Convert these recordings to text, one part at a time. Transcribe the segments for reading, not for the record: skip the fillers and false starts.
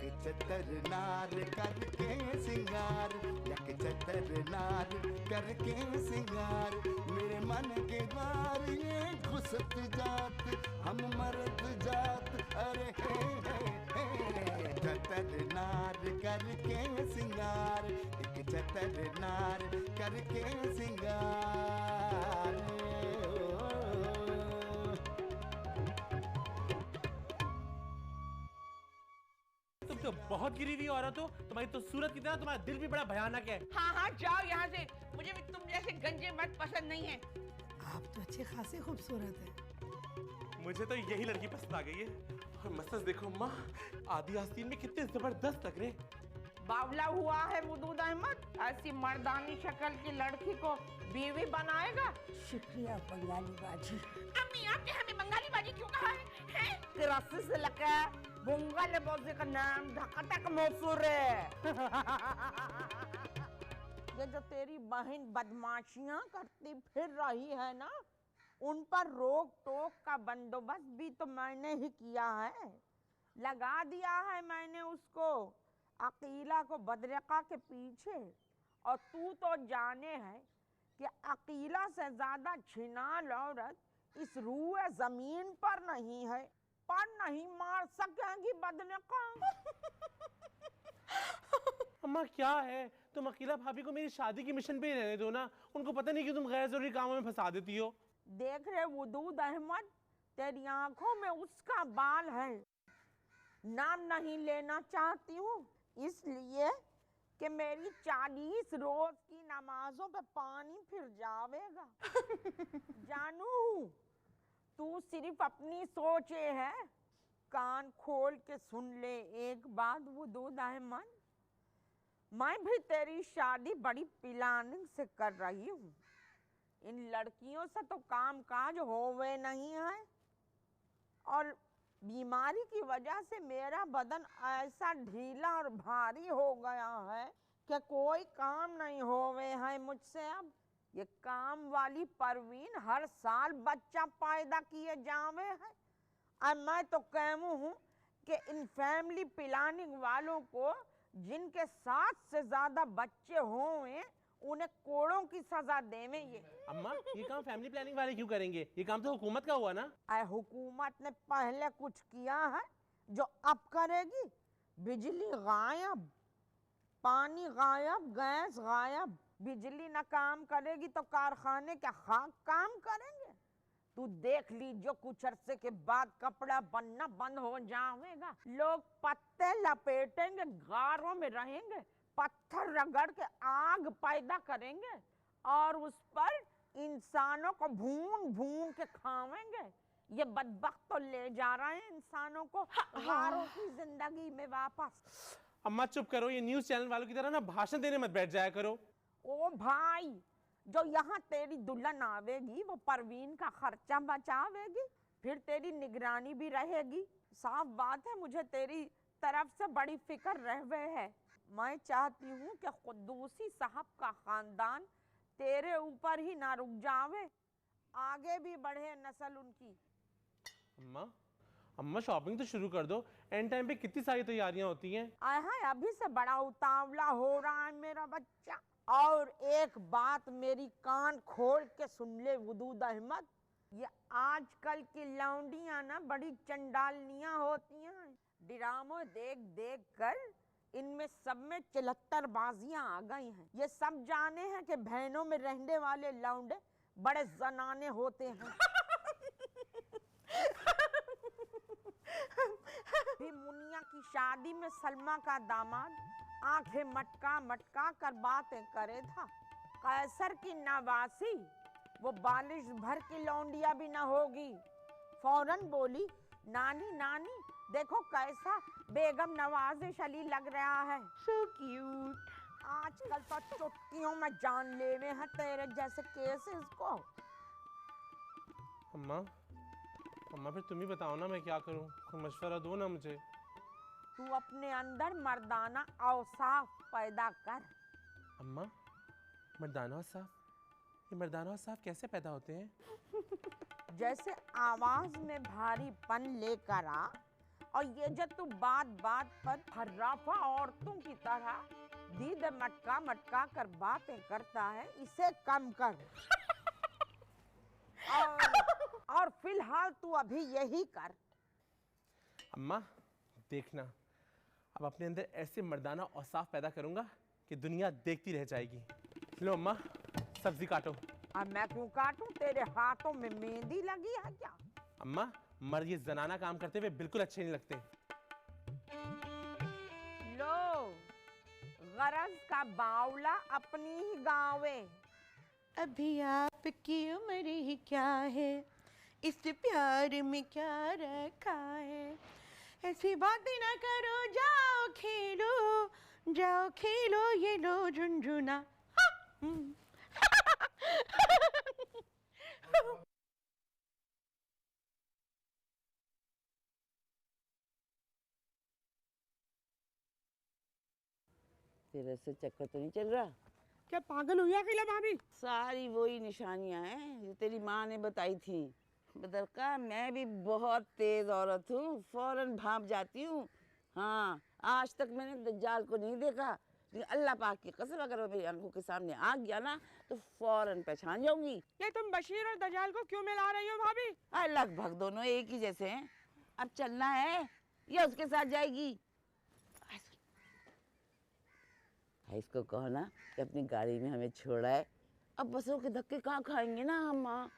यक चतर नार करके सिंगार, यक चतर नार करके सिंगार, मेरे मन के द्वार ये घुसत जात, हम मरद जात, अरे हे चतर नार करके सिंगार, एक चतर नार करके सिंगार। तुम तो बहुत गिरी हुई औरत हो, तुम्हारी तो सूरत की तरह तुम्हारा दिल भी बड़ा भयानक है। हाँ हाँ जाओ यहाँ से, मुझे भी तुम जैसे गंजे मर्द पसंद नहीं है। आप तो अच्छे खासे खूबसूरत हैं। मुझे तो यही लड़की पसंद आ गई है। और मसल्स देखो माँ, आदि आस्तीन में कितने जबरदस्त लग रहे। बावला हुआ है वदूद अहमद, ऐसी मर्दानी शक्ल की लड़की को बीवी बनाएगा। शुक्रिया बंगाली बाजी। अम्मी आपने हमें बंगाली बाजी क्यों कहा है? रस्से से लगा बंगाली बाजी का नाम धकटक मशहूर है। ये जो तेरी बहन बदमाशियां करती फिर रही है ना, उन पर रोक टोक का बंदोबस्त भी तो मैंने ही किया है। लगा दिया है मैंने उसको, अकीला को बदरका के पीछे। और तू तो जाने है कि अकीला से ज्यादा छिनाल औरत इस रूए जमीन पर नहीं है, पर नहीं मार सकेंगी बदरका। अम्मा क्या है, तुम अकीला भाभी को मेरी शादी की मिशन पे ही रहने दो ना, उनको पता नहीं कि तुम गैर जरूरी कामों में फंसा देती हो। देख रहे वदूद अहमद, तेरी आंखों में उसका बाल है। नाम नहीं लेना चाहती हूँ इसलिए कि मेरी 40 रोज की नमाजों पे पानी फिर जावेगा। जानू तू सिर्फ अपनी सोचे है। कान खोल के सुन ले एक बात वदूद अहमद, मैं भी तेरी शादी बड़ी प्लानिंग से कर रही हूँ। इन लड़कियों से तो काम काज होवे नहीं है, और बीमारी की वजह से मेरा बदन ऐसा ढीला और भारी हो गया है कि कोई काम नहीं होवे है मुझसे। अब ये काम वाली परवीन हर साल बच्चा पैदा किए जावे है। अब मैं तो कहूँ हूँ कि इन फैमिली प्लानिंग वालों को जिनके 7 से ज्यादा बच्चे हों उन्हें कोड़ों की सजा देवे। ये अम्मा ये काम फैमिली प्लानिंग वाले क्यों करेंगे, ये काम तो हुकूमत का हुआ ना। हुकूमत ने पहले कुछ किया है जो अब करेगी? बिजली गायब, पानी गायब, गैस गायब। बिजली न काम करेगी तो कारखाने क्या खाक काम करेंगे? तू देख ली जो कुछ अरसे के बाद कपड़ा बनना बंद हो जाएगा, लोग पत्ते लपेटेंगे, गारों में रहेंगे, पत्थर रगड़ के आग पैदा करेंगे और उस पर इंसानों को भून भून के खावेंगे। ये बदबख्त तो ले जा रहे हैं इंसानों को गारों की जिंदगी में वापस। अम्मा चुप करो, ये न्यूज़ चैनल वालों की तरह ना भाषण देने मत बैठ जाया करो। ओ भाई, जो यहाँ तेरी दुल्हन आवेगी वो परवीन का खर्चा बचावेगी, फिर तेरी निगरानी भी रहेगी। साफ बात है मुझे तेरी तरफ से बड़ी फिक्र रहवे है। मैं चाहती हूँ कि कुद्दूसी साहब का खानदान तेरे ऊपर ही ना रुक जावे, आगे भी बढ़े नस्ल उनकी। अम्मा शॉपिंग तो शुरू कर दो, एंड टाइम पे कितनी सारी तैयारियां होती हैं। अभी से बड़ा उतावला हो रहा है मेरा बच्चा। और एक बात मेरी कान खोल के सुन ले वदूद अहमद, ये आजकल की लौंडियां ना बड़ी चंडालनियां होती हैं। ड्रामो देख देख कर इनमें सब में 74 बाजियां आ गई हैं। ये सब जाने हैं कि बहनों में रहने वाले लौंडे बड़े जनाने होते हैं। भी मुनिया की शादी में सलमा का दामाद आंखें मटका मटका कर बातें करे था। कैसर की नवासी वो बालिश भर की लौंडिया भी ना होगी। फौरन बोली, नानी नानी देखो कैसा बेगम नवाजिश अली लग रहा है। So cute। आजकल तो चुटकियों में जान लेवे हैं तेरे जैसे केसेस को। अम्मा फिर तुम ही बताओ ना मैं क्या करूं, कोई मशवरा दो ना मुझे। तू अपने अंदर मर्दाना औसाफ पैदा कर। अम्मा मर्दाना औसाफ, ये मर्दाना औसाफ कैसे पैदा होते हैं? जैसे आवाज में भारीपन लेकर आ, और ये जो तू बात बात पर हर्राफा औरतों की तरह दीद मटका मटका कर बातें करता है, इसे कम कर। और फिलहाल तू अभी यही कर। अम्मा देखना, अब अपने अंदर ऐसे मर्दाना औसाफ पैदा करूंगा कि दुनिया देखती रह जाएगी। लो अम्मा, सब्जी काटो। अब मैं क्यों काटूं? तेरे हाथों में मेहंदी लगी है क्या? अम्मा, मर्द ये जनाना काम करते हुए बिल्कुल अच्छे नहीं लगते। लो, गरज का बावला अपनी ही गावे। अभी आपकी उम्र ही क्या है, इस प्यार में क्या रखा है। ऐसी बातें ना करो, जाओ खेलो ये लो झुनझुना। तेरे से चक्कर तो नहीं चल रहा? क्या पागल हुई अखिला भाभी? सारी वही निशानियां हैं जो तेरी माँ ने बताई थी। बदरका, मैं भी बहुत तेज औरत हूँ, फौरन भाप जाती हूँ। हाँ, आज तक मैंने दज्जाल को नहीं देखा, लेकिन अल्लाह पाक की कसम अगर वो मेरी आंखों के सामने आ गया ना तो फौरन पहचान जाऊंगी। ये तुम बशीर और दज्जाल को क्यों मिला रही हो भाभी? लगभग दोनों एक ही जैसे हैं। अब चलना है या उसके साथ जाएगी? इसको कहो ना कि अपनी गाड़ी में हमें छोड़ा है। अब बसों के धक्के कहाँ खाएंगे ना हम।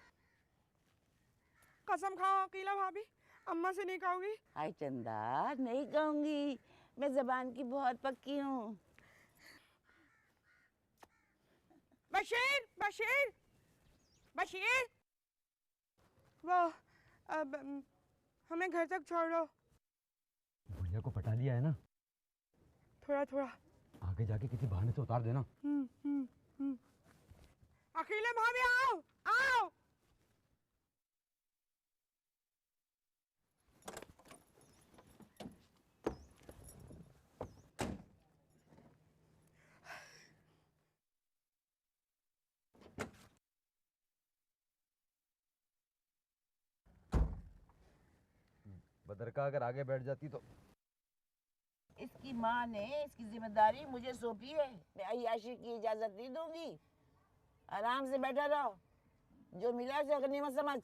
कसम खाओ अकीला भाभी, अम्मा से नहीं कहोगी? हाय चंदा, नहीं कहूंगी, मैं जबान की बहुत पक्की हूँ। बशीर बशीर बशीर, वो अब हमें घर तक छोड़ दो। भैया को पटा लिया है ना, थोड़ा थोड़ा आगे जाके किसी बहाने से उतार देना। अकेले भाभी आओ आओ। बदरका अगर आगे बैठ जाती तो। इसकी माँ ने इसकी जिम्मेदारी मुझे सौंपी है, मैं अय्याशी की इजाजत नहीं दूंगी। आराम से बैठा रहो, जो मिला उसे गनीमत समझ।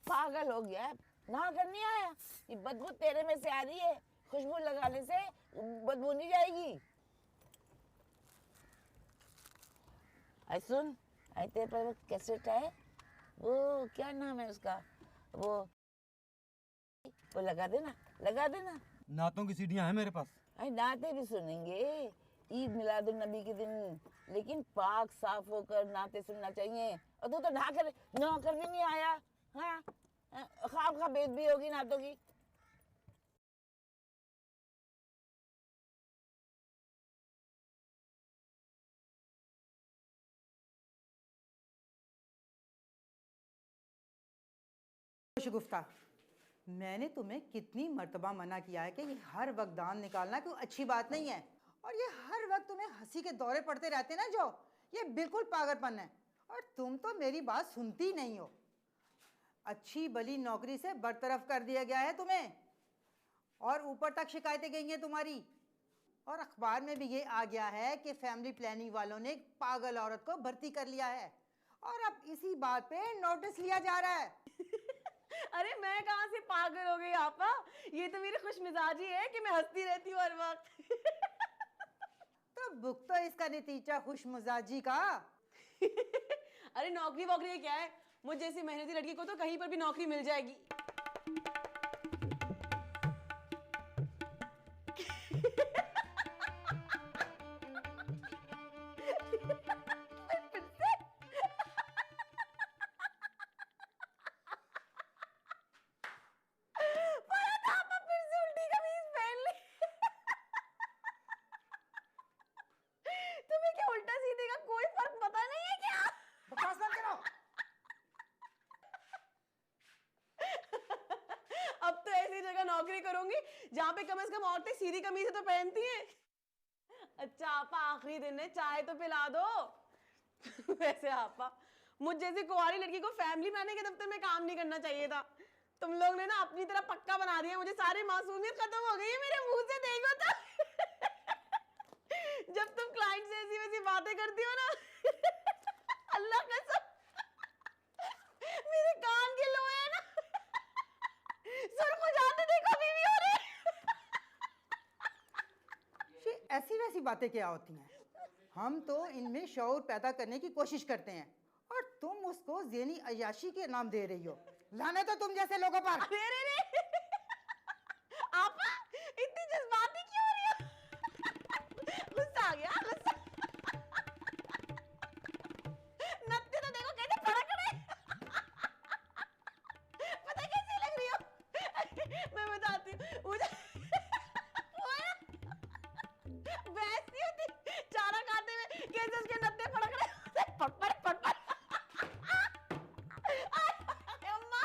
पागल हो गया, ना करनी आया। ये बदबू तेरे में से आ रही है, खुशबू लगाने से बदबू नहीं जाएगी। आई सुन, आई तेरे पर वो कैसेट है, वो क्या नाम है उसका, वो लगा देना, लगा देना। नातों की सीढ़ियां हैं मेरे पास। अरे नाते भी सुनेंगे ईद मिलादुन नबी के दिन, लेकिन पाक साफ होकर नाते सुनना चाहिए। और तू तो नौकर भी नहीं आया। हाँ, खाम खा बेद भी होगी नातों की। शगुफ्ता, मैंने तुम्हें कितनी मर्तबा मना किया है कि ये हर वक्त दान निकालना कोई अच्छी बात नहीं है। और ये हर वक्त तुम्हें हंसी के दौरे पड़ते रहते ना, जो ये बिल्कुल पागलपन है। और तुम तो मेरी बात सुनती नहीं हो। अच्छी भली नौकरी से बरतरफ कर दिया गया है तुम्हें, और ऊपर तक शिकायतें गई हैं तुम्हारी। और अखबार में भी ये आ गया है कि फैमिली प्लानिंग वालों ने एक पागल औरत को भर्ती कर लिया है, और अब इसी बात पे नोटिस लिया जा रहा है। अरे मैं कहाँ से पागल हो गई आपा, ये तो मेरी खुशमिजाजी है कि मैं हंसती रहती हूँ हर वक्त। तो बुक तो इसका नतीजा खुशमिजाजी का। अरे नौकरी वोकरी क्या है, मुझ जैसी मेहनती लड़की को तो कहीं पर भी नौकरी मिल जाएगी। तुम्हें क्या उल्टा सीधे का कोई फर्क पता नहीं है क्या? बकवास बंद करो। अब तो ऐसी जगह नौकरी करूंगी जहाँ पे कम से कम औरतें सीधी कमीज तो पहनती हैं। अच्छा आपा, आखिरी दिन है, चाय तो पिला दो। वैसे आपा, मुझ जैसी कुंवारी लड़की को फैमिली प्लानिंग के दफ्तर में काम नहीं करना चाहिए था। तुम लोग ने ना अपनी तरह पक्का बना दिया मुझे, सारी मासूमियत खत्म हो गई है मेरे मुंह से, देखो तो। जब तुम क्लाइंट से ऐसी वैसी बातें करती हो ना, अल्लाह कसम मेरे कान के लोए है ना सुर को जाते देखो बीवी हो रही। ऐसी वैसी बातें क्या होती हैं? हम तो इनमें शऊर पैदा करने की कोशिश करते हैं और तुम उसको ज़ेनी अय्याशी के नाम दे रही हो। लाने तो तुम जैसे लोगों पर। अरे रे रे आप इतनी जज्बाती क्यों हो रही हो? गुस्सा आ गया, गुस्सा। नत्थे तो देखो कैसे फड़क रहे। पता है कैसी लग रही हो? मैं बताती हूँ, मुझे भैंस नहीं होती चारा खाते हुए कैसे उसके नत्थे फड़क रहे, फटफट फटफट। अम्मा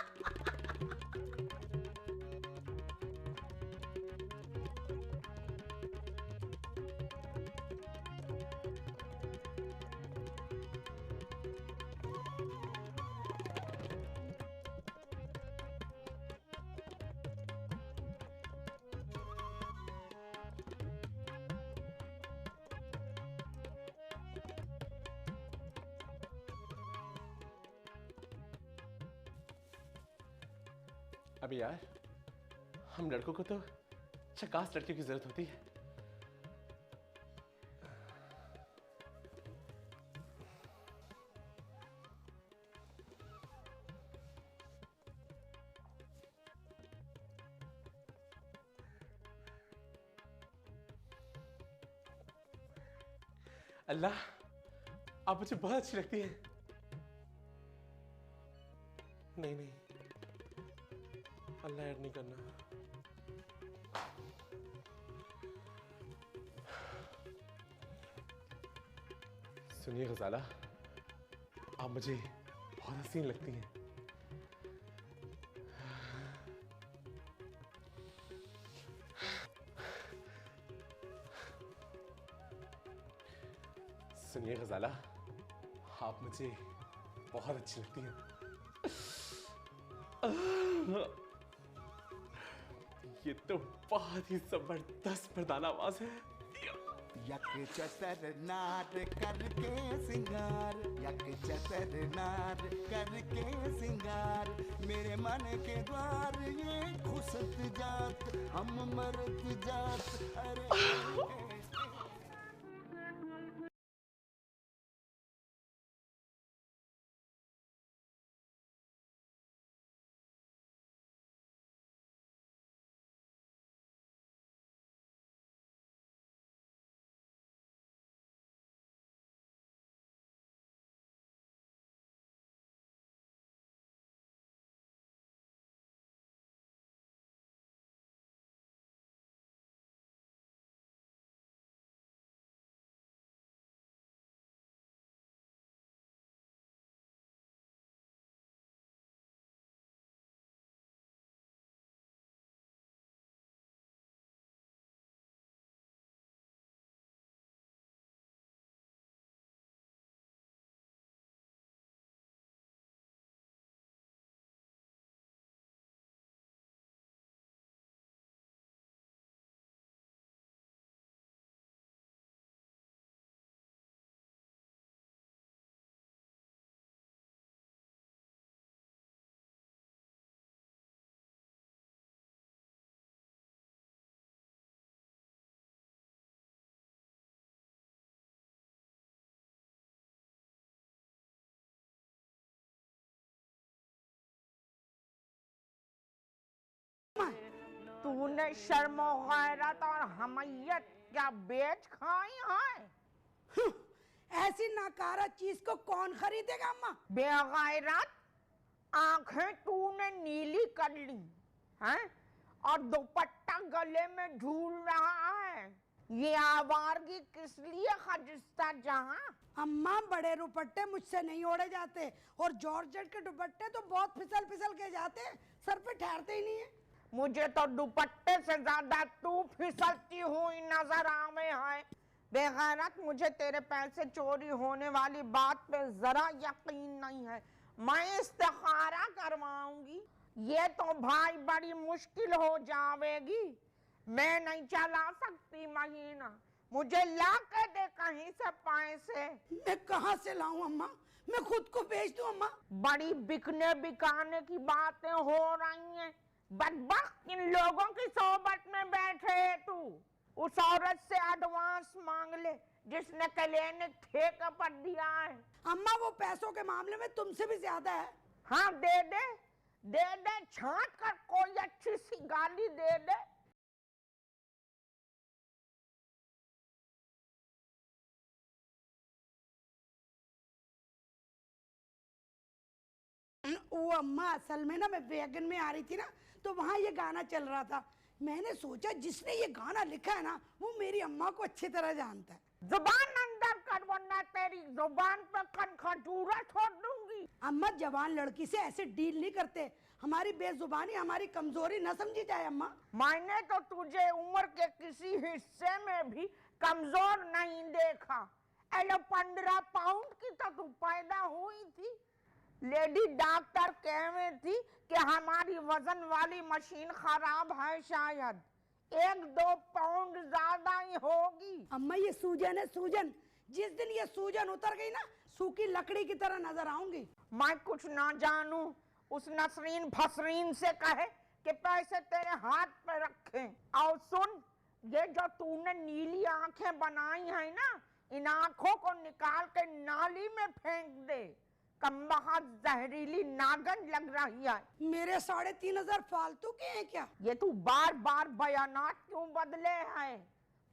अभी यार हम लड़कों को तो झकास लड़कियों की जरूरत होती है। अल्लाह आप मुझे बहुत अच्छी लगती है। नहीं नहीं अल्लाह ऐड नहीं करना। सुनिए गजाला, आप मुझे बहुत हसीन लगती हैं। सुनिए गजाला, आप मुझे बहुत अच्छी लगती हैं। ये तो बहुत ही जबरदस्त मर्दाना आवाज है। यक चतर नार करके सिंगार, यक चतर नार करके सिंगार, मेरे मन के द्वार ये खुसत जात, हम मरत जात। अरे तूने शर्म गैरत और हमायत क्या बेच खाई है? ऐसी नाकारा चीज को कौन खरीदेगा अम्मा? बेगैरत, आंखें तूने नीली कर ली हैं और दुपट्टा गले में झूल रहा है। ये आवारगी किस लिए खजिस्ता जहां? अम्मा बड़े दुपट्टे मुझसे नहीं ओढ़े जाते और जॉर्जेट के दुपट्टे तो बहुत फिसल फिसल के जाते हैं, सर पे ठहरते ही नहीं है। मुझे तो दुपट्टे से ज्यादा तू फिसलती हुई नजर आवे है। बेगैरत, मुझे तेरे पैसे चोरी होने वाली बात पे जरा यकीन नहीं है। मैं इस्तिखारा करवाऊंगी। ये तो भाई बड़ी मुश्किल हो जाएगी। मैं नहीं चला सकती महीना। मुझे ला के दे कहीं से पैसे। मैं कहाँ से लाऊं अम्मा? मैं खुद को बेच दूं अम्मा? बड़ी बिकने बिकाने की बातें हो रही हैं। बदबख्त, इन लोगों की सोबत में बैठे है तू। उस औरत से एडवांस मांग ले जिसने क्लिनिक ठेके पर दिया है। अम्मा वो पैसों के मामले में तुमसे भी ज्यादा है। हाँ दे दे, दे दे, छांट कर कोई अच्छी सी गाली दे दे। वो अम्मा असल में ना मैं वैगन में आ रही थी ना, तो वहाँ ये गाना चल रहा था। मैंने सोचा जिसने ये गाना लिखा है ना वो मेरी अम्मा को अच्छी तरह जानता है। जुबान अंदर कर वरना तेरी जुबान पर खजूरा छोड़ दूंगी। अम्मा जवान लड़की से ऐसे डील नहीं करते। हमारी बेजुबानी हमारी कमजोरी न समझी जाए अम्मा। मैंने तो तुझे उम्र के किसी हिस्से में भी कमजोर नहीं देखा। 15 पाउंड की तो तू पैदा हुई थी। लेडी डॉक्टर कह रही थी कि हमारी वजन वाली मशीन खराब है, शायद 1-2 पाउंड ज्यादा ही होगी। अम्मा ये सूजन है, सूजन। जिस दिन ये सूजन उतर गई ना सूखी लकड़ी की तरह नजर आऊंगी। मैं कुछ ना जानूं। उस नसरीन फसरीन से कहे कि पैसे तेरे हाथ पे रखे। और सुन, ये जो तूने नीली आंखें बनाई है ना, इन आंखों को निकाल के नाली में फेंक दे। कमबख्त जहरीली नागन लग रही है। मेरे 3,500 फालतू के हैं क्या? ये तू बार बार बयानात क्यों बदले हैं?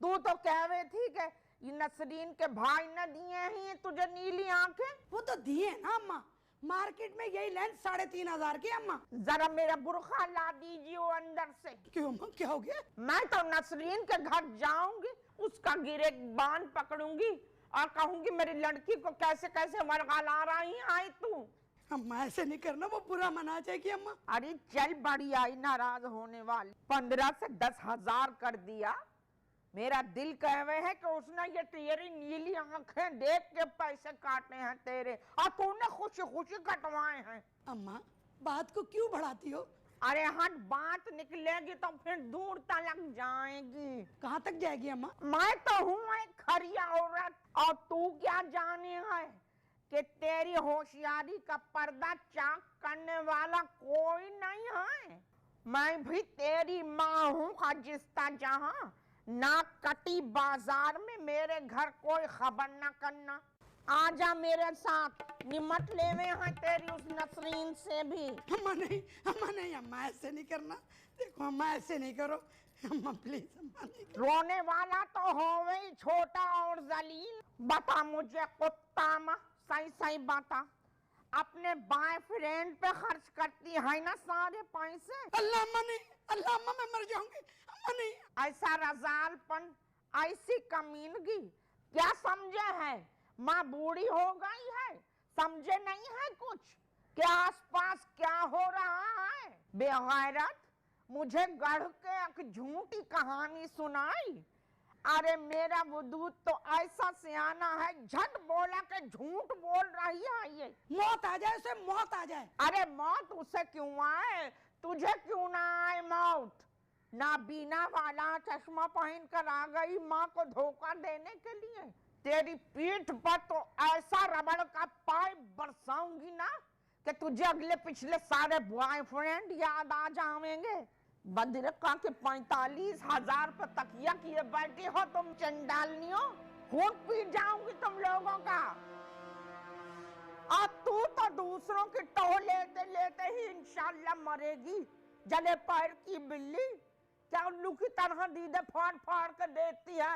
तू तो कह रही थी कि ये नसरीन के भाई ने दिए हैं तुझे नीली आंखें। वो तो दिए ना अम्मा। मार्केट में यही लेंस 3,500 की अम्मा। जरा मेरा बुरखा ला दीजिए वो अंदर से। क्यों अम्मा, क्या हो गया? मैं तो नसरीन के घर जाऊंगी, उसका गिरेबान पकड़ूंगी और कहूंगी मेरी लड़की को कैसे कैसे वर्गला रही है तू। अम्मा ऐसे नहीं करना, वो बुरा मना जाएगी अम्मा। अरे चल, बड़ी आई नाराज होने वाली। 15 से 10,000 कर दिया। मेरा दिल कह रहे है कि उसने ये तेरी नीली आंखें देख के पैसे काटे हैं तेरे, और तूने खुशी खुशी कटवाए हैं। अम्मा बात को क्यों बढ़ाती हो? अरे हट, बात निकलेगी तो फिर दूर तक जाएगी। कहाँ तक जाएगी अम्मा? मैं तो हूँ एक खरी औरत, और तू क्या जाने है कि तेरी होशियारी का पर्दा चाक करने वाला कोई नहीं है। मैं भी तेरी माँ हूँ खजिस्ता जहाँ। ना कटी बाजार में मेरे घर कोई खबर न करना। आजा मेरे साथ, निमट लेवे हैं तेरी उस नसरीन से भी। अम्मा नहीं, अम्मा नहीं, अम्मा ऐसे नहीं करना। देखो अम्मा ऐसे नहीं करो अम्मा, प्लीज अम्मा नहीं करो। रोने वाला तो हो वही छोटा और जलील। बता मुझे कुत्ता माँ, सही सही बता, अपने बॉयफ्रेंड पे खर्च करती है ना सारे पैसे? अल्लाह अम्मा नहीं, अल्लाह अम्मा मैं मर जाऊंगी। अम्मा नहीं। ऐसा रजालपन, ऐसी कमीनगी क्या समझे है? माँ बूढ़ी हो गई है, समझे नहीं है कुछ क्या आसपास क्या हो रहा है? बेगैरत, मुझे गढ़ के एक झूठी कहानी सुनाई। अरे मेरा वजूद तो ऐसा सियाना है, झट बोला के झूठ बोल रही है ये। मौत आ जाए उसे, मौत आ जाए। अरे मौत उसे क्यों आए, तुझे क्यों ना आए मौत? नाबीना वाला चश्मा पहन कर आ गई माँ को धोखा देने के लिए। तेरी पीठ पर तो ऐसा रबड़ का पाइप बरसाऊंगी ना कि तुझे अगले पिछले सारे बॉयफ्रेंड याद आ जाएंगे। बदरका के 45,000 पर तकिया किए बैठी हो तुम चंडालनियों। खून पी जाऊंगी तुम लोगों का। और तू तो दूसरों की टो लेते लेते ही इंशाल्लाह मरेगी। जले पैर की बिल्ली क्या उल्लू की तरह दीदे फाड़ फाड़ कर देती है।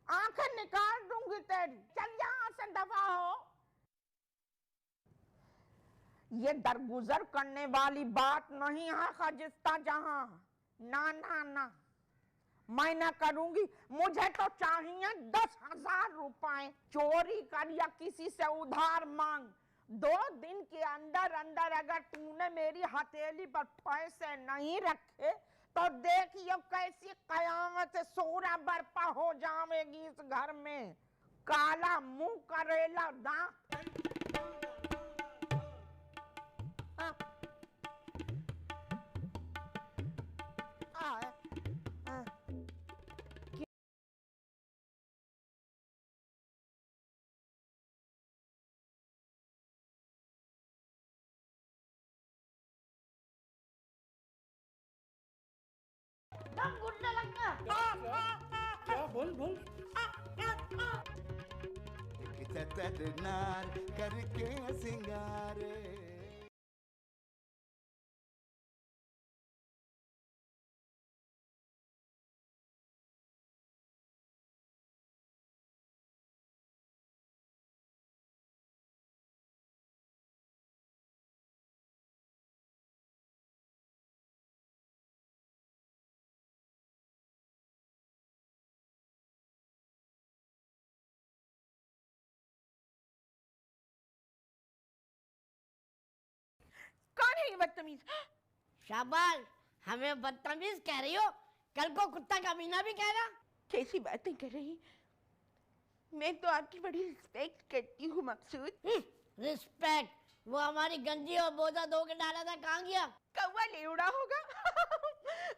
आंखें निकाल दूंगी तेरी। चल यहाँ से दफा हो। ये दरगुजर करने वाली बात नहीं है खजिस्ता जहां। ना ना ना, मैं ना करूंगी। मुझे तो चाहिए 10,000 रुपए। चोरी कर या किसी से उधार मांग। 2 दिन के अंदर अंदर अगर तूने मेरी हथेली पर पैसे नहीं रखे तो देखियो कैसी कयामत सूरा बर्पा हो जाएगी इस घर में। काला मुंह करेला दांत। दम घुटने लगता। क्या बोल बोल। एक चतर नार करके सिंगार। कौन है ये बदतमीज? शाबाश, हमें बदतमीज कह रही हो, कल को कुत्ता कमीना भी कहेगा। कैसी बातें कर रही? मैं तो आपकी बड़ी रिस्पेक्ट करती हूँ मकसूद। रिस्पेक्ट? वो हमारी गंजी और बोझा धो के डाला था, कहाँ गया? कौवा लेवड़ा होगा।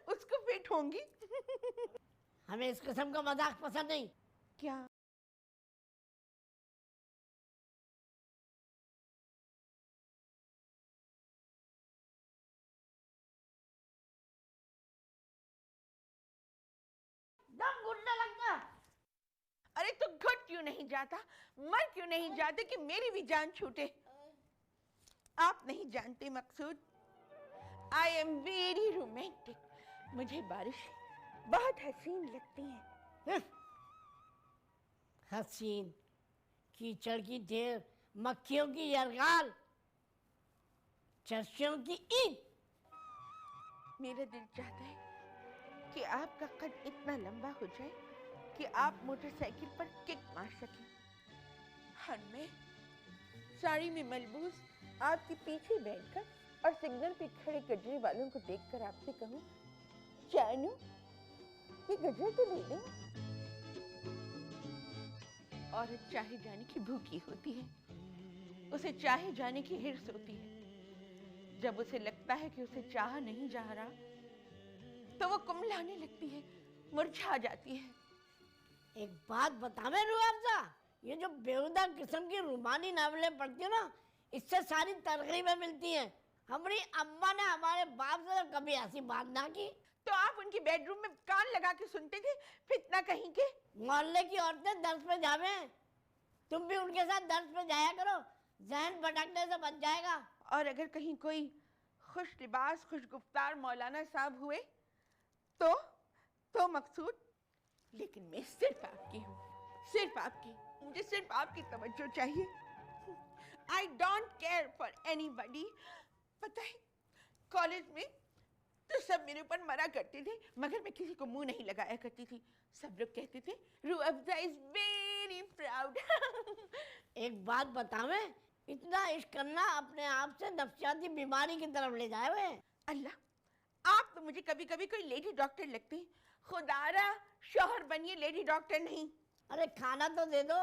उसको फिट होंगी। हमें इस किस्म का मजाक पसंद नहीं। क्या? दम घुटने लगता। अरे तो घुट क्यों नहीं जाता, मर क्यों नहीं जाते कि मेरी भी जान छूटे? आप नहीं जानते मकसूद, आई एम वेरी रोमांटिक। मुझे बारिश बहुत हसीन लगती है। हसीन? कीचड़ की ढेर, मक्खियों की यरगाल, चर्चियों की ईद। मेरा दिल चाहता है कि आपका कद इतना लंबा हो जाए कि आप मोटरसाइकिल पर किक मार सकें। और मैं साड़ी में मलबूस आपके पीछे बैठकर और सिग्नल पे खड़े गजरे वालों को देखकर आपसे कहूं, जानू ये गजरा तो ले लें। औरत चाहे जाने की भूखी होती है, उसे चाहे जाने की हिर्स होती है। जब उसे लगता है कि उसे चाहा नहीं जा रहा, तो वो कुम्हलाने लगती है, मुरझा जाती है। एक बात बतावे रूअफ़ज़ा, ये जो बेहुदा किस्म की रूमानी नावलें पढ़ती हो ना, इससे सारी तरकीबें मिलती हैं। हमारी अम्मा ने हमारे बाप से कभी ऐसी बात ना की। तो आप उनकी बेडरूम में कान लगा के सुनते थे, फितना कहीं के। मोहल्ले की औरतें दर्स पे जावे, तुम भी उनके साथ दर्स पे जाया करो, जहन भटकने से बच जाएगा। और अगर कहीं कोई खुश लिबास खुशगुफ्तार मौलाना साहब हुए तो मकसूद। लेकिन मैं सिर्फ आपकी हूँ, सिर्फ आपकी। मुझे सिर्फ आपकी तवज्जो चाहिए। I don't care for anybody. पता है, कॉलेज में तो सब मेरे ऊपर मरा करते थे, मगर मैं किसी को मुंह नहीं लगाया करती थी। सब लोग कहते थे रूअफ़ज़ा इज वेरी प्राउड। एक बात बतावे, इतना इश्क करना अपने आप से नफ्सियाती बीमारी की तरफ ले जाए हुए। अल्लाह, आप तो मुझे कभी कभी कोई लेडी डॉक्टर लगती। खुदारा शौहर बनिए, लेडी डॉक्टर नहीं। अरे खाना तो दे दो।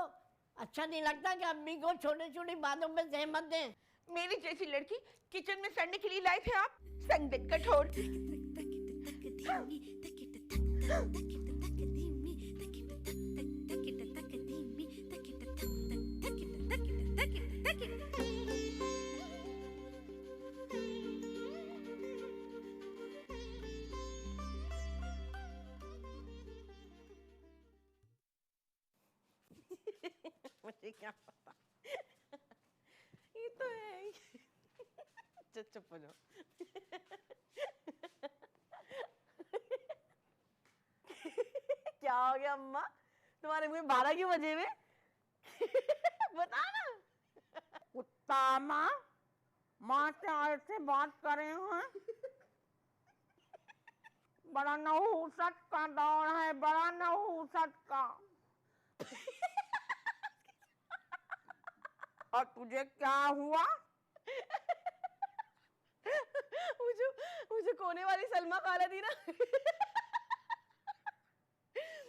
अच्छा नहीं लगता कि अम्मी को छोटी छोटी बातों पे सहमत दें। मेरी जैसी लड़की किचन में सड़ने के लिए लाए थे आप, संगत कठोर। मुझे क्या पता। ये तो है। चुप हो जाओ। क्या हो गया अम्मा, तुम्हारे मुंह में 12 क्यों बजे हुए? बता ना। कुत्ता माँ, माँ से बात कर रहे हैं। बड़ा नहुसत का दौर है, बड़ा नहुसत का। और तुझे क्या हुआ? वो जो कोने वाली सलमा खाला थी ना,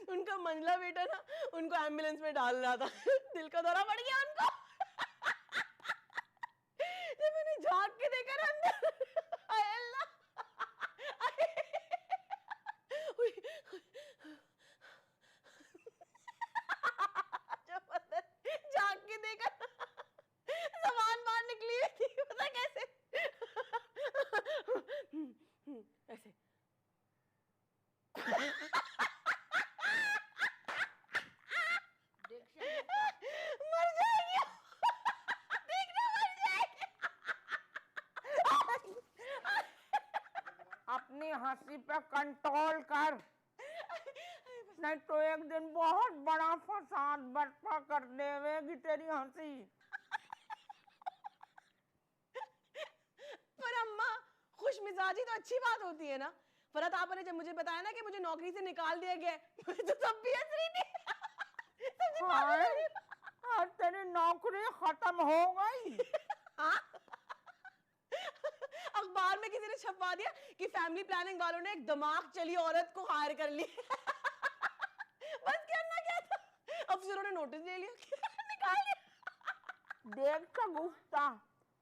उनका मंझला बेटा ना उनको एम्बुलेंस में डाल रहा था, दिल का दौरा पड़ गया उनको। जब मैंने झांक के देखा ना अंदर, हाय अल्लाह, जब अंदर झांक के देखा जबान बाहर निकली हुई थी, पता कैसे? ऐसे मर जाएगी, देखना मर जाएगी। अपनी हंसी पे कंट्रोल कर, नहीं तो एक दिन बहुत बड़ा फसाद बर्पा कर देवेगी तेरी हंसी। पर अम्मा, खुश मिजाजी तो अच्छी बात होती है ना। फरहत आपने जब मुझे बताया ना कि मुझे नौकरी से निकाल दिया गया है, मुझे तो तब भी हंस रही थी। आज तेरी नौकरी खत्म हो गई। हाँ? अखबार में किसी ने छपवा दिया कि फैमिली प्लानिंग वालों ने एक दिमाग चली औरत को हायर कर ली। बस करना क्या था, अफसरों ने नोटिस ले लिया, निकाल लिया। देख शगुफ्ता,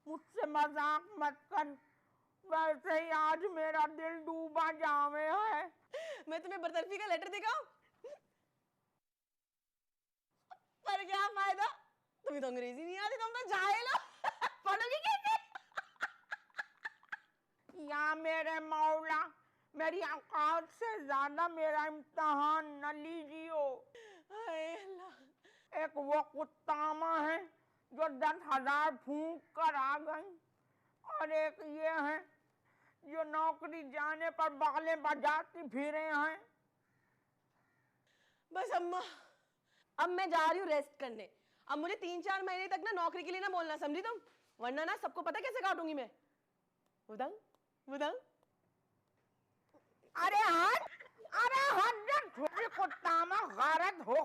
मुझसे मजाक मत कर, वैसे ही आज मेरा दिल डूबा जावे है। मैं तुम्हें बरतरफी का लेटर दिखाऊं? पर क्या फायदा, तुम्हें तो अंग्रेजी नहीं आती, तुम तो जाहिल हो। पढ़ोगी कैसे? या मेरे मौला, मेरी औकात से ज्यादा मेरा इम्तिहान न लीजियो। हाय अल्लाह। एक वो कुत्तामा है जो 10,000 फूंक कर आ गई, और एक ये है जो नौकरी जाने पर बालें बजाती फिरे हैं। बस अम्मा, अब मैं जा रही हूँ रेस्ट करने। अब मुझे 3-4 महीने तक ना नौकरी के लिए ना बोलना, समझी तुम? वरना ना सबको पता कैसे काटूंगी मैं। बताऊं? बताऊं? अरे हट, अरे हट, छोटी कुत्तामा, गलत हो,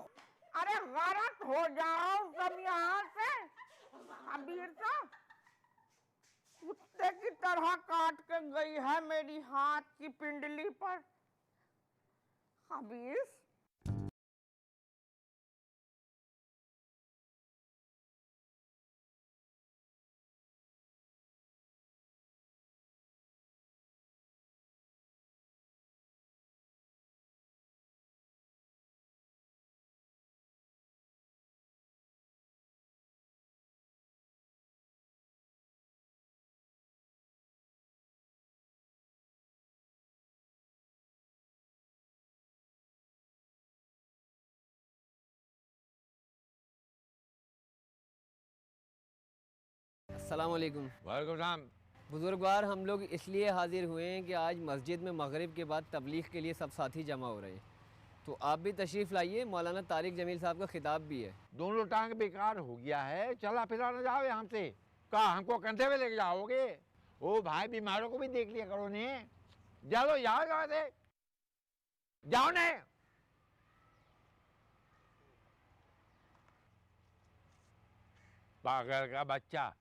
अरे गलत हो जाओ सब यहाँ से। अबीर सा कुत्ते की तरह काट के गई है मेरी हाथ की पिंडली पर। अबीर अस्सलाम वालेकुम। वालेकुम सलाम। बुजुर्गवार, हम लोग इसलिए हाजिर हुए हैं कि आज मस्जिद में मगरिब के बाद तबलीग के लिए सब साथी जमा हो रहे हैं, तो आप भी तशरीफ़ लाइए। मौलाना तारिक जमील साहब का खिताब भी है। दोनों टांग बेकार हो गया है, चला फिरा न जाओ हमसे। कहा हमको कंधे में लेके जाओगे? ओ भाई, बीमारों को भी देख लिया करो ने। जाओ जाओ जाओ से जाओ ने। पागल का बच्चा।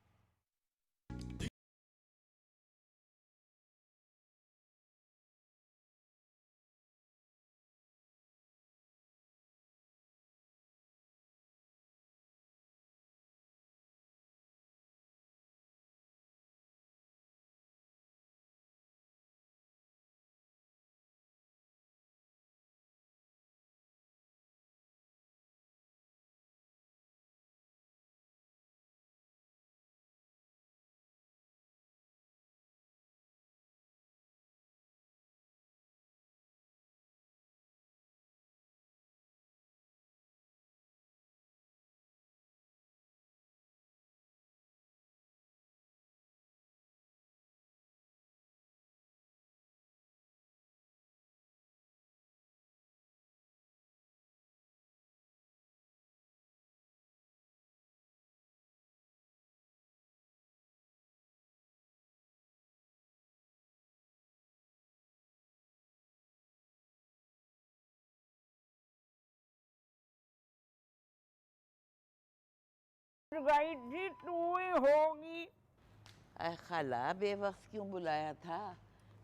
गई थी तू ही होगी। खाला बेवक्त क्यों बुलाया था?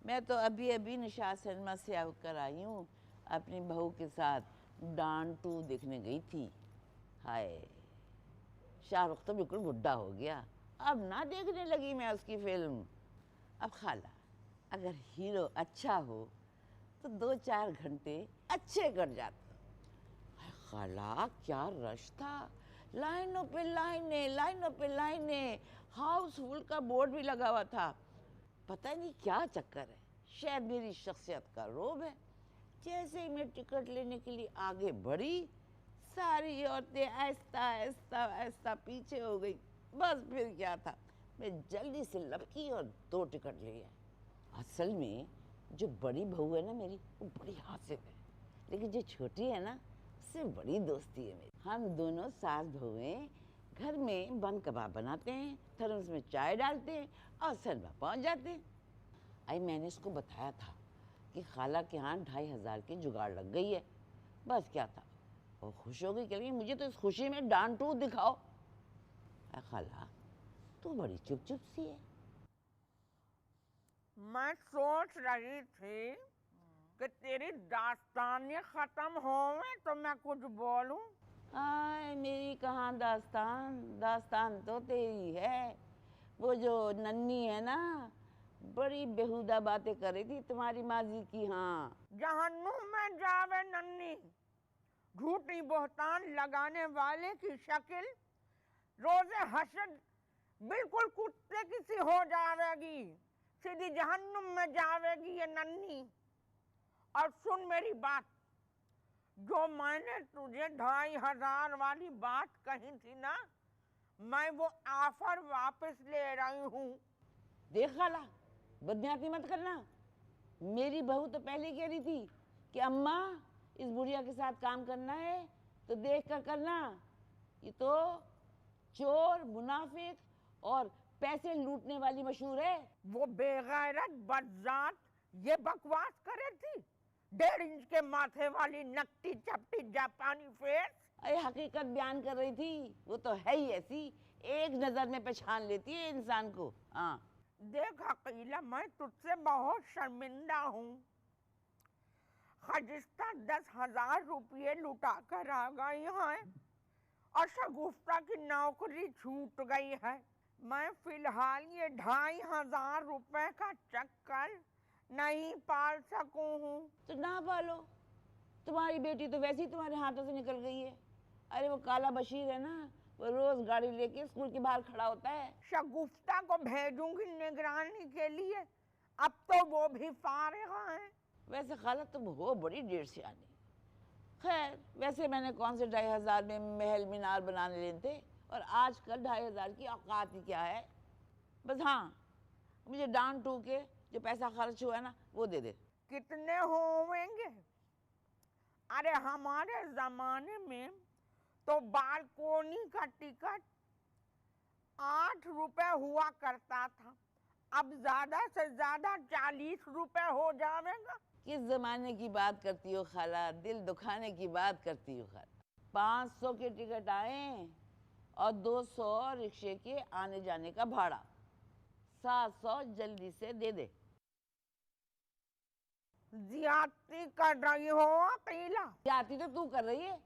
मैं तो अभी अभी निशात सिनेमा से आकर आई हूँ। अपनी बहू के साथ डान 2 देखने गई थी। हाय, शाहरुख तो बिल्कुल बुढ़ा हो गया, अब ना देखने लगी मैं उसकी फिल्म। अब खाला, अगर हीरो अच्छा हो तो 2-4 घंटे अच्छे कट जाते। हाय खाला, क्या रश था, लाइनों पे लाइनें, लाइनों पे लाइनें, हाउसफुल का बोर्ड भी लगा हुआ था। पता नहीं क्या चक्कर है, शायद मेरी शख्सियत का रोब है। जैसे ही मैं टिकट लेने के लिए आगे बढ़ी, सारी औरतें आहिस्ता आहिस्ता आहिस्ता पीछे हो गई। बस फिर क्या था, मैं जल्दी से लपकी और 2 टिकट ले आई। असल में जो बड़ी बहू है ना मेरी, वो बड़ी हासिल है, लेकिन जो छोटी है ना, उससे बड़ी दोस्ती है मेरी। हम दोनों सास बहुएं घर में बन कबाब बनाते हैं, थर्मस में चाय डालते हैं और सिनेमा पहुंच जाते हैं। आई मैंने उसको बताया था कि खाला के यहाँ 2500 की जुगाड़ लग गई है। बस क्या था, वो खुश हो गई, कह रही मुझे तो इस खुशी में डान 2 दिखाओ। खाला, तू बड़ी चुप चुप सी है। मैं सोच रही थी कि तेरी दास्तानें खत्म होवे तो मैं कुछ बोलूं। आय मेरी कहाँ दास्तान, दास्तान तो तेरी है। वो जो नन्ही है ना, बड़ी बेहुदा बातें कर रही थी तुम्हारी माजी की। हाँ, जहन्नुम में जावे नन्ही, झूठी बोहतान लगाने वाले की शक्ल रोजे हशर बिल्कुल कुत्ते की सी हो जावेगी, सीधी जहन्नुम में जावेगी ये नन्ही। और सुन मेरी बात, जो मैंने तुझे 2500 वाली बात कही थी ना, मैं वो ऑफर वापस ले रही हूँ। देख खाला, बदनियाती मत करना। मेरी बहू तो पहले कह रही थी कि अम्मा इस बुढ़िया के साथ काम करना है तो देख कर करना, ये तो चोर, मुनाफिक और पैसे लूटने वाली मशहूर है। वो बेगैरत बदजात ये बकवास करे थी, 1.5 इंच के माथे वाली नकटी चपटी जापानी फेस। अरे हकीकत बयान कर रही थी, वो तो है ही ऐसी, एक नजर में पहचान लेती है इंसान को। हाँ देख अकीला, मैं तुझसे बहुत शर्मिंदा हूँ। खजिस्ता 10,000 रुपये लुटा कर आ गई है और शगुफ्ता की नौकरी छूट गई है। मैं फिलहाल ये 2500 रुपये का चक्कर नहीं पाल सकूं हूँ। तो ना पालो, तुम्हारी बेटी तो वैसे ही तुम्हारे हाथों से निकल गई है। अरे वो काला बशीर है ना, वो रोज गाड़ी लेके स्कूल के बाहर खड़ा होता है। शगुफ्ता को भेजूंगी निगरानी के लिए, अब तो वो भी फारिग है। वैसे खाला तुम हो बड़ी देर से आनी। खैर, वैसे मैंने कौन से 2500 में महल मीनार बनाने लेते, और आजकल 2500 की औकात ही क्या है। बस हाँ, मुझे डान 2 के जो पैसा खर्च हुआ है ना, वो दे दे। कितने होंगे? अरे हमारे जमाने में तो बालकोनी का टिकट 8 रुपए हुआ करता था, अब ज्यादा से ज्यादा 40 रुपए हो जाएगा। किस जमाने की बात करती हो खाला, दिल दुखाने की बात करती हो खाला। 500 के टिकट आए और 200 रिक्शे के आने जाने का भाड़ा, 700 जल्दी से दे दे। ज्यादती कर रही हो अकीला। ज्यादती तो तू कर रही है।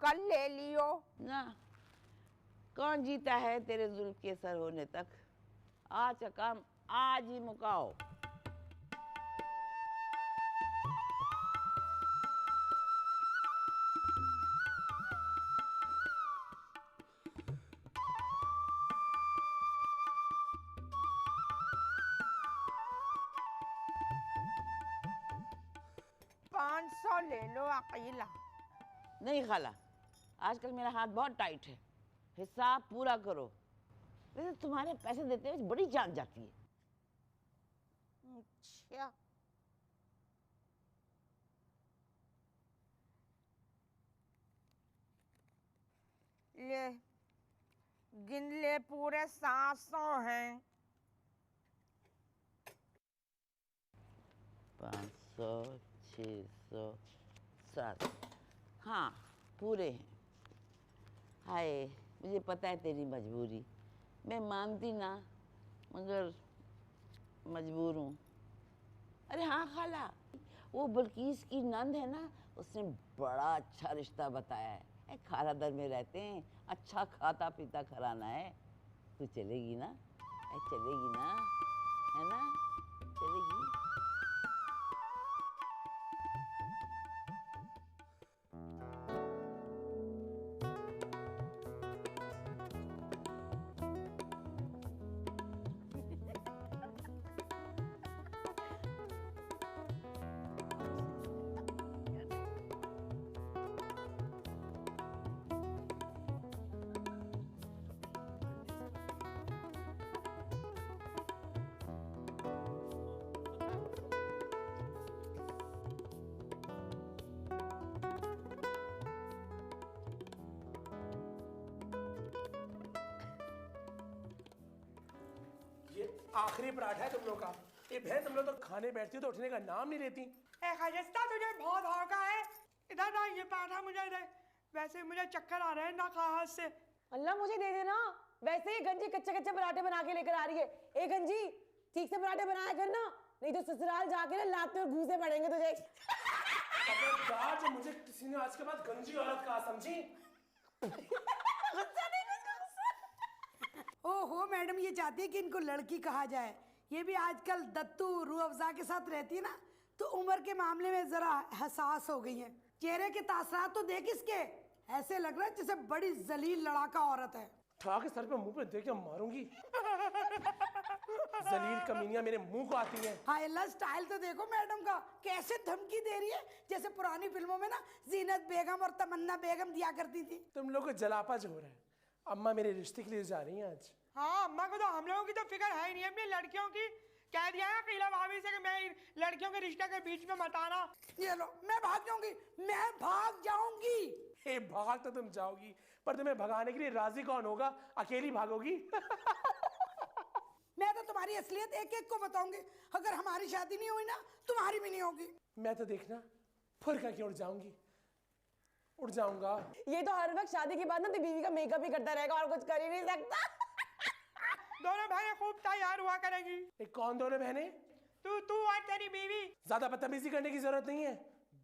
कल ले लियो ना, कौन जीता है तेरे जुल्फ के सर होने तक। आज का काम आज ही मुकाओ। $500 ले लो अकीला। नहीं खाला, आजकल मेरा हाथ बहुत टाइट है, हिसाब पूरा करो। वैसे तुम्हारे पैसे देते हुए बड़ी जान जाती है। अच्छा, ले गिन ले, पूरे 700 हैं। 500, 600, 700, हाँ पूरे हैं। हाय, मुझे पता है तेरी मजबूरी, मैं मानती ना, मगर मजबूर हूँ। अरे हाँ खाला, वो बल्कीस की नंद है ना, उसने बड़ा अच्छा रिश्ता बताया है। खाला दर में रहते हैं, अच्छा खाता पीता खराना है। तू चलेगी ना? चलेगी ना, है ना? चलेगी? आखिरी पराठा है तुम लोग का। ये भैंस तुम लोग तो खाने बैठती हो तो उठने का नाम नहीं लेती। ए खाजस्ता, तुझे बहुत हौका है। इधर ना, ये पराठा मुझे दे। वैसे मुझे चक्कर आ रहे हैं ना खा से। अल्लाह मुझे दे देना। वैसे ही गंजी कच्चे कच्चे पराठे बना के लेकर आ रही है। ए गंजी, ठीक से पराठे बनाया करना, नहीं तो ससुराल जाके ना लाते और घूसे पड़ेंगे तुझे। खबरदार, जो मुझे किसी ने आज के बाद गंजी औरत कहा, समझी? ओहो मैडम, ये चाहती है कि इनको लड़की कहा जाए। ये भी आजकल दत्तू रूह अफ़ज़ा के साथ रहती है ना, तो उम्र के मामले में जरा हसास हो गई है। चेहरे के तासरात तो देख इसके, ऐसे लग रहा है जैसे बड़ी जलील लड़ाका औरत है। ठा के सर पे मुंह पे दे के मारूंगी। जलील कमीनियां मेरे मुंह को आती हैं। हाय अल्लाह, स्टाइल तो देखो मैडम का, कैसे धमकी दे रही है, जैसे पुरानी फिल्मों में ना जीनत बेगम और तमन्ना बेगम दिया करती थी। तुम लोग को जलापा जो हो रहा है। अम्मा मेरे रिश्ते के लिए जा रही हैं आज। हाँ, अम्मा को तो हम लोगों की तो फिक्र है ही नहीं, अपनी लड़कियों की। कह दिया है कीला भाभी से कि मैं लड़कियों के रिश्ते के बीच में मत आना। ये लो, मैं भाग जाऊंगी, मैं भाग जाऊंगी। हे, भाग तो तुम जाओगी, पर तुम्हें भगाने के लिए राजी कौन होगा? अकेली भागोगी? मैं तो तुम्हारी असलियत एक एक को बताऊंगी। अगर हमारी शादी नहीं हुई ना, तुम्हारी भी नहीं होगी। मैं तो देखना फुरका के उड़ जाऊंगी, उड़ जाऊंगा। ये तो हर वक्त शादी के बाद ना बीवी का मेकअप ही करता रहेगा और कुछ कर ही नहीं सकता। दोनों बहनें खूब तैयार हुआ करेंगी। एक कौन दोनों बहनें? तू और तेरी बीवी। ज्यादा बदतमीजी करने की जरूरत नहीं है।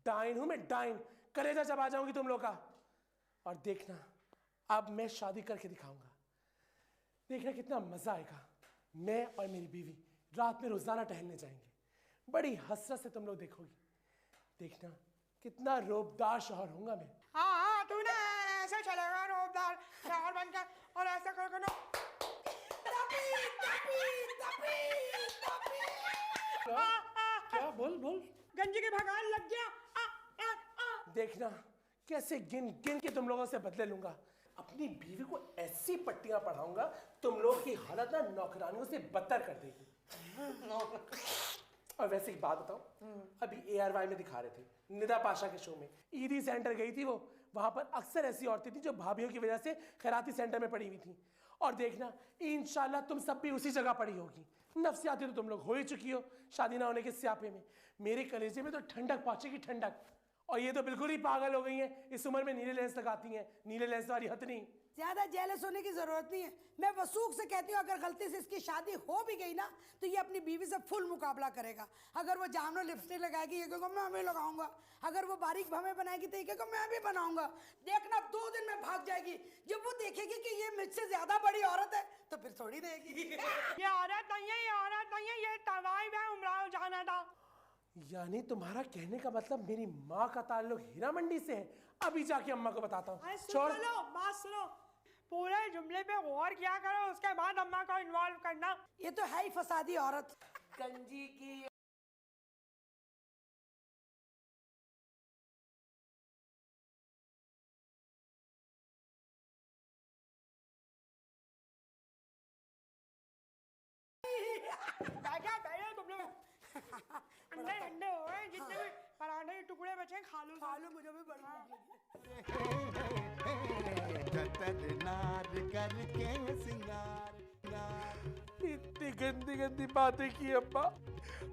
डाइन हूं मैं, डाइन। कलेजा चबा जाऊंगी तुम लोग का। और देखना, अब मैं शादी करके दिखाऊंगा। देखना कितना मजा आएगा। मैं और मेरी बीवी रात में रोजाना टहलने जाएंगे। बड़ी हसरत से तुम लोग देखोगी। देखना कितना रोबदार शौहर होऊंगा मैं। हाँ, तू ना ऐसे चलेगा रोबदार शौहर बनकर, और ऐसा करके ना क्या? बोल बोल। गंजी के भगान लग गया। देखना कैसे गिन गिन के तुम लोगों से बदले लूंगा। अपनी बीवी को ऐसी पट्टियां पढ़ाऊंगा, तुम लोग की हालत ना नौकरानियों से बदतर कर देगी। और वैसे एक बात बताओ, अभी ARY में दिखा रहे थे, निदा पाशा के शो में। ईदी सेंटर गई थी वो, वहां पर अक्सर ऐसी औरतें थी जो भाभीयों की वजह से खैराती सेंटर में पड़ी हुई थी। और देखना इंशाल्लाह तुम सब भी उसी जगह पड़ी होगी। नफसियाती तो तुम लोग हो ही चुकी हो शादी ना होने के स्यापे में। मेरे कलेजे में तो ठंडक पहुंचेगी, ठंडक। और ये तो बिल्कुल ही पागल हो गई हैं, इस उम्र में नीले लेंस लगाती हैं। नीले लेंस वाली हथनी। ज्यादा जेलस होने की जरूरत नहीं है। मैं वसूख से कहती हूँ, अगर गलती से इसकी शादी हो भी गई ना, तो ये अपनी बीवी से फुल मुकाबला करेगा। अगर वो जामनो लिपस्टिक लगाएगी, ये कहेगा मैं भी लगाऊंगा। अगर वो बारीक भवें बनाएगी तो ये कहेगा मैं भी बनाऊंगा। देखना 2 दिन में भाग जाएगी। जब वो देखेगी कि ये मुझसे ज्यादा बड़ी औरत है, तो फिर थोड़ी देगी। ये औरत नहीं है, ये औरत नहीं है, ये तवाइफ है, उमराव जाना था। यानी तुम्हारा कहने का मतलब मेरी माँ का ताल्लुक हीरा मंडी से है। अभी जाके अम्मा को बताता हूँ। छोड़ लो, बात सुनो, पूरे जुमले पे गौर किया करो, उसके बाद अम्मा को इन्वॉल्व करना। ये तो है ही फसादी औरत। गंजी की बैठो तुम लोग। अंडे अंडे हो गए, जितने भी पराठे के टुकड़े बचे खा लो, मुझे भी बड़ी भूख लगी है। नार करके सिंगार इतनी गंदी गंदी बातें की अम्मा।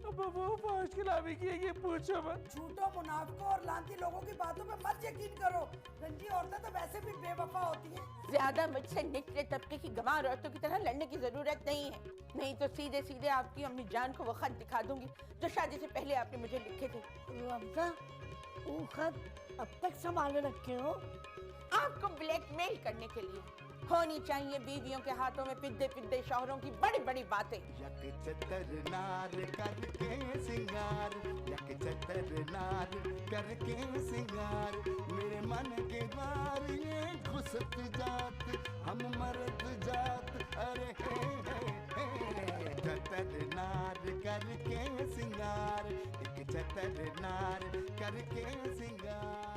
अम्मा वो फाश खिलावी की है, ये पूछो मत। झूठों, मुनाफिकों और लांती लोगों की बातों पे मत यकीन करो। रंजी औरतें तो वैसे भी बेवफा होती हैं। ज्यादा मुझसे निचले तबके की गंवार औरतों की तरह लड़ने की जरूरत नहीं है, नहीं तो सीधे सीधे आपकी अम्मी जान को वो खत दिखा दूंगी जो शादी से पहले आपने मुझे लिखे थे। रुअफ़ज़ा, वो खत अब तक संभाले रखे हो? आपको ब्लैकमेल करने के लिए। होनी चाहिए बीवियों के हाथों में पिद्दे पिद्दे शौहरों की बड़ी बड़ी बातें। यक चतर नार करके सिंगार, यक चतर नार करके सिंगार, मेरे मन के द्वार ये घुसत जात, हम मर्द जात, अरे हे चतर नार करके सिंगार, एक चतर नार करके सिंगार।